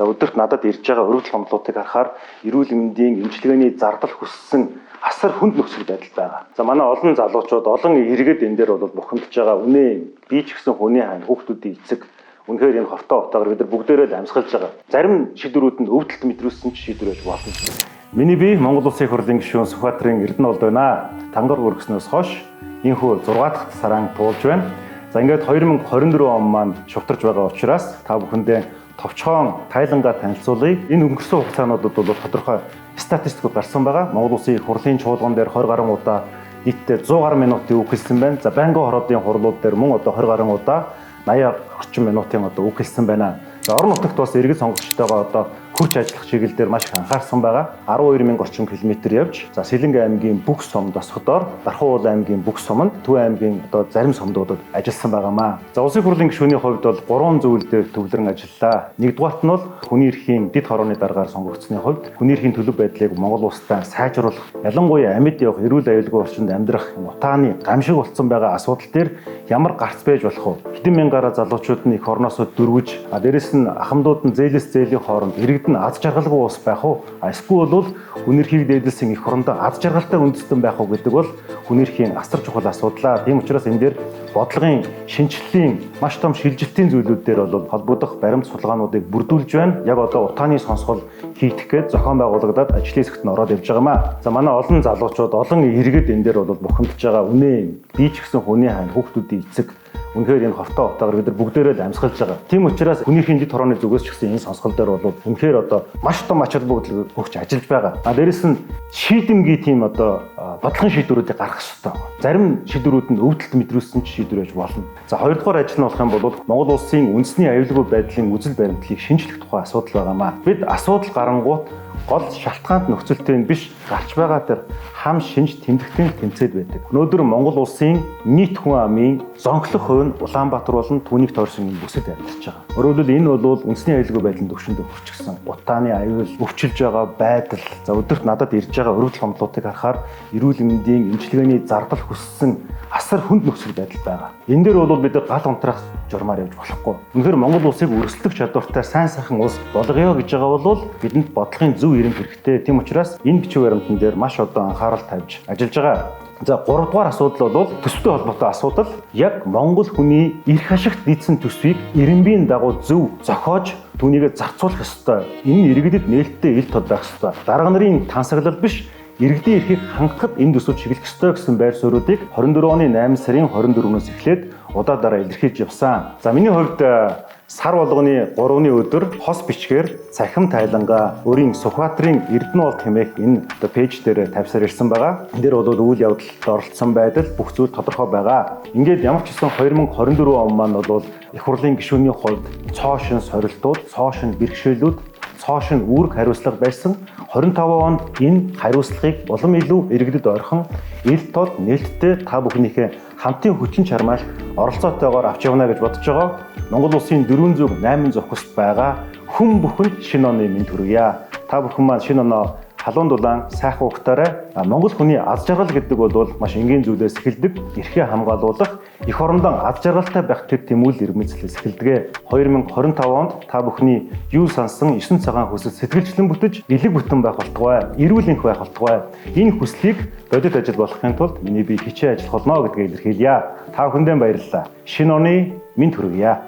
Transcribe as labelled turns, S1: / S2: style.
S1: За өдөрт надад ирж байгаа өрөвдөл гомдлуудыг харахаар эрүүл мэндийн эмчилгээний зардал хүссэн асар хүнд нөхцөл байдал байгаа. За манай олон залуучууд олон иргэд энэ дээр бол бухимдж байгаа. Үнэ би ч гэсэн хүний хань хүүхдүүдийн эцэг үнэхээр энэ ховтоо хотоогоор бид нар бүгдээрээ л амьсгалж байгаа. Зарим шийдвэрүүд нь өвдөлт мэдрүүлсэн ч шийдвэр байж болно. Миний бие Монгол Улсын их хурлын гишүүн Сүхбаатарын Эрдэнэ болд байна. Тангар өргөснөөс хойш энэхүү 6 дахь саран туулж байна. За ингээд 2024 он маань шувтарч байгаа учраас та бүхэндээ товчхон тайлангаа танилцуулъя. Энэ өнгөрсөн хугацаануудад бол тодорхой статистикууд гарсан байгаа. Монгол Улсын их хурлын чуулган дээр 20 гаруй удаа нийтдээ 100 гаруй минутын үг хэлсэн байна. За байнгын хоруудын хурлууд дээр мөн 20 гаруй удаа 80 орчим минутын үг хэлсэн байна. За орон нутагт бас иргэд сонгогчтойгоо хүч ажиллах чиглэлээр маш их анхаарсан байгаа. 12,000 орчим километр явж, за Сэлэнгэ аймгийн бүх сум досгодоор, Дархуул аймгийн бүх суманд, Төв аймгийн зарим сумдуудад ажилласан байгаамаа. За улсын хурлын гишүүний хувьд бол 3 зүйл дээр төвлөрөн ажиллалаа. Нэгдүгээрт нь бол хүний эрхийн дэд хорооны дараагаар сонгогдсны хувьд хүний эрхийн төлөв байдлыг Монгол улстай сайжруулах, ялангуяа амьд явах эрүүл аюулгүй орчинд амьдрах утааны гамшиг болсон байгаа асуудал дээр ямар гарц байж болох вэ? Хэдэн мянгаараа залуучууд нь эх орноосоо дөрвөж, дээрэс нь ахмадууд нь зээлээс зээлийн хооронд иргэд аз жаргалгүй ус байх уу? Эсвэл бол хүний эрхийг дээдлсэн эх орондоо аз жаргалтай үндэстэн байх уу гэдэг бол хүний эрхийн асар чухал асуудал. Тийм учраас энэ дээр бодлогын шинжиллийн маш том шилжилтийн зүйлүүд дээр бол холбогдох баримт судалгаануудыг бүрдүүлж байна. Яг одоо утааны сонсгол хийх гээд зохион байгуулагдаад ажлын хэсэгт нь ороод явж байгаамаа. За манай олон залуучууд, олон иргэд энэ дээр бол бухимдж байгаа. Үнэ би ч гэсэн хүний хань хүүхдүүдийн эцэг үнэхээр энэ ховтоо хотоогоор бид нар бүгдээрээ л амьсгалж байгаа. Тийм учраас хүний эрхийн дэд хорооны зүгээс ч гэсэн энэ сонсгол дээр бол үнэхээр маш том ач холбогдол өгч ажиллаж байгаа. Дээрэс нь шийдэмгий тийм бодлогын шийдвэрүүдийг гаргах хэрэгтэй. Зарим шийдвэрүүд нь өвдөлт мэдрүүлсэн ч шийдвэр байж болно. За хоёрдугаар ажил нь болох юм бол Монгол улсын үндэсний аюулгүй байдлын үзэл баримтлалыг шинжлэх тухай асуудал байгаамаа. Бид асуудал гарангуут гол шалтгаанд нөхцөлтэй биш гарч байгаа тэр хам шинж тэмдэгтийн тэмцээд байдаг. Өнөөдөр Монгол улсын нийт хүн амын зонхлох хувь нь Улаанбаатар болон түүнийг тойрсон энэ бүсэд амьдарч байгаа. Өөрөөр хэлбэл энэ бол үндэсний аюулгүй байдлын түвшинд хүрчихсэн утааны аюул, өвчлөж байгаа байдал, за өдөрт надад ирж байгаа өрөвдөл гомдлуудыг харахаар эрүүл мэндийн эмчилгээний зардал хүссэн асар хүнд нөхцөл байдал байгаа. Энэ дээр бол бид гал унтраах журмаар явж болохгүй. Үнэхээр Монгол улсыг өрсөлдөх чадвартай сайн сайхан улс болгоё гэж байгаа бол бидэнд бодлогын зөв ирэмт хэрэгтэй. Тийм учраас энэ бичиг баримтан дээр маш одоо анхаарал тавьж ажиллаж байгаа. За 3 дугаар асуудал бол төсвтэй холбоотой асуудал. Яг Монгол хүний эрх ашигт нийцсэн төсвийг ирэмбийн дагуу зөв зохиож түүнийг зарцуулах ёстой. Энэ иргэдэд нээлттэй ил тод байх ёстой. Дарга нарын тансаглал биш, иргэдийн эрхийг хангахад энэ төсөв чиглэх ёстой гэсэн байр суурьуудыг 24 оны 8 сарын 24-өөс эхлээд удаа дараа илэрхийлж явсан. За миний хувьд сар болгоны 3-ны өдөр хос бичгээр цахим тайлангаа өөрийн Сүхбаатарын Эрдэнэ болд хэмээх энэ пэйж дээр тавьсаар ирсэн байгаа. Энэ дээр бол үйл явдалд оролцсон байдал бүх зүйл тодорхой байгаа. Ингээд ямар ч гэсэн 2024 он маань бол их хурлын гишүүний хувьд цоошин сорилтууд, цоошин бэрхшээлүүд, цоошин үүрэг хариуцлага байсан. 25 онд энэ хариуцлагыг улам илүү иргэдэд ойрхон ил тод нээлттэй та бүхнийхээ хамтын хүчин чармайл оролцоотойгоор авч явна гэж бодож байгаа. Монгол улсын 408 зөвхөст байгаа хүн бүхэнд шинэ оны мэнд хүргье. Та бүхэн маань шинэ оноо халуун дулаан сайхан угтаарай. Монгол хүний аз жаргал гэдэг бол маш энгийн зүйлээс эхэлдэг. Эрхээ хамгаалуулах, эх орондоо аз жаргалтай байх тэр тэмүүлэл ирмэцлээс эхэлдэг. 2025 онд та бүхний юу сансан 9 цагаан хүсэл сэтгэлчлэн бүтэж, элэг бүтэн байх болтугай, эрүүл энх байх болтугай. Энэ хүслийг бодит ажил болохын тулд миний бие хичээл ажиллах болно гэдгийг илэрхийлье. Та бүхэндээ баярлалаа. Шинэ оны мэнд хүргье.